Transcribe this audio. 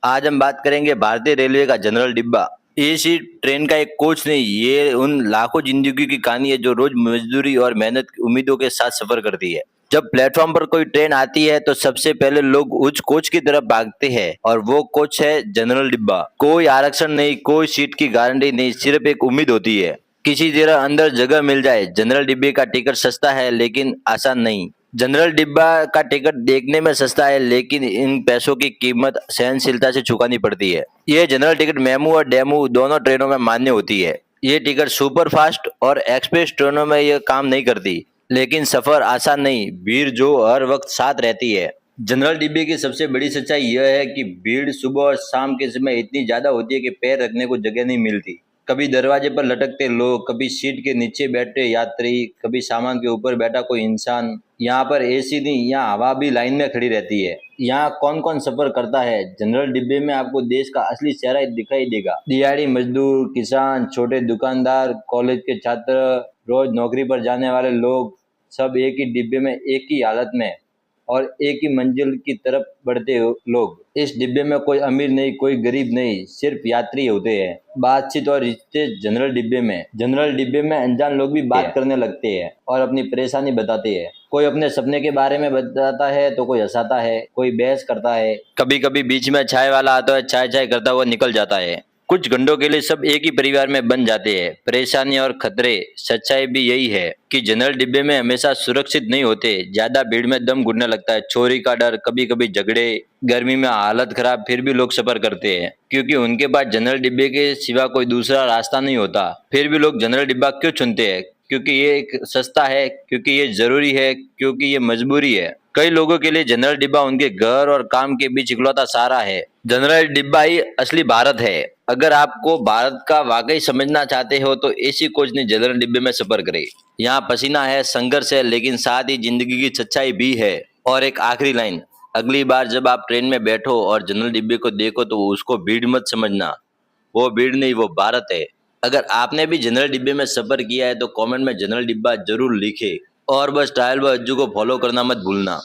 आज हम बात करेंगे भारतीय रेलवे का जनरल डिब्बा। ये सिर्फ ट्रेन का एक कोच नहीं, ये उन लाखों जिंदगी की कहानी है जो रोज मजदूरी और मेहनत की उम्मीदों के साथ सफर करती है। जब प्लेटफॉर्म पर कोई ट्रेन आती है तो सबसे पहले लोग उस कोच की तरफ भागते हैं और वो कोच है जनरल डिब्बा। कोई आरक्षण नहीं, कोई सीट की गारंटी नहीं, सिर्फ एक उम्मीद होती है किसी तरह अंदर जगह मिल जाए। जनरल डिब्बे का टिकट सस्ता है लेकिन आसान नहीं। जनरल डिब्बा का टिकट देखने में सस्ता है लेकिन इन पैसों की कीमत सहनशीलता से चुकानी पड़ती है। ये जनरल टिकट मेमू और डेमू दोनों ट्रेनों में मान्य होती है। ये टिकट सुपर फास्ट और एक्सप्रेस ट्रेनों में ये काम नहीं करती, लेकिन सफर आसान नहीं, भीड़ जो हर वक्त साथ रहती है। जनरल डिब्बे की सबसे बड़ी सच्चाई यह है कि भीड़ सुबह और शाम के समय इतनी ज्यादा होती है कि पैर रखने को जगह नहीं मिलती। कभी दरवाजे पर लटकते लोग, कभी सीट के नीचे बैठे यात्री, कभी सामान के ऊपर बैठा कोई इंसान। यहाँ पर एसी नहीं, यहाँ हवा भी लाइन में खड़ी रहती है। यहाँ कौन कौन सफर करता है? जनरल डिब्बे में आपको देश का असली चेहरा दिखाई देगा। दिहाड़ी मजदूर, किसान, छोटे दुकानदार, कॉलेज के छात्र, रोज नौकरी पर जाने वाले लोग, सब एक ही डिब्बे में एक ही हालत में और एक ही मंजिल की तरफ बढ़ते लोग। इस डिब्बे में कोई अमीर नहीं, कोई गरीब नहीं, सिर्फ यात्री होते हैं। बातचीत और रिश्ते जनरल डिब्बे में अनजान लोग भी बात करने लगते हैं और अपनी परेशानी बताते हैं। कोई अपने सपने के बारे में बताता है तो कोई हंसाता है, कोई बहस करता है। कभी कभी बीच में चाय वाला आता है, चाय चाय करता हुआ निकल जाता है। कुछ घंटों के लिए सब एक ही परिवार में बन जाते हैं। परेशानी और खतरे, सच्चाई भी यही है कि जनरल डिब्बे में हमेशा सुरक्षित नहीं होते। ज्यादा भीड़ में दम घुटने लगता है, चोरी का डर, कभी कभी झगड़े, गर्मी में हालत खराब, फिर भी लोग सफर करते हैं क्योंकि उनके पास जनरल डिब्बे के सिवा कोई दूसरा रास्ता नहीं होता। फिर भी लोग जनरल डिब्बा क्यों चुनते हैं? क्योंकि ये एक सस्ता है, क्योंकि ये जरूरी है, क्योंकि ये मजबूरी है। कई लोगों के लिए जनरल डिब्बा उनके घर और काम के बीच इकलौता सहारा है। जनरल डिब्बा ही असली भारत है। अगर आपको भारत का वाकई समझना चाहते हो तो एसी कोच ने जनरल डिब्बे में सफर करे। यहाँ पसीना है, संघर्ष है, लेकिन साथ ही जिंदगी की सच्चाई भी है। और एक आखिरी लाइन, अगली बार जब आप ट्रेन में बैठो और जनरल डिब्बे को देखो तो उसको भीड़ मत समझना। वो भीड़ नहीं, वो भारत है। अगर आपने भी जनरल डिब्बे में सफर किया है तो कमेंट में जनरल डिब्बा जरूर लिखे। और बस ट्रायल व अज्जू को फॉलो करना मत भूलना।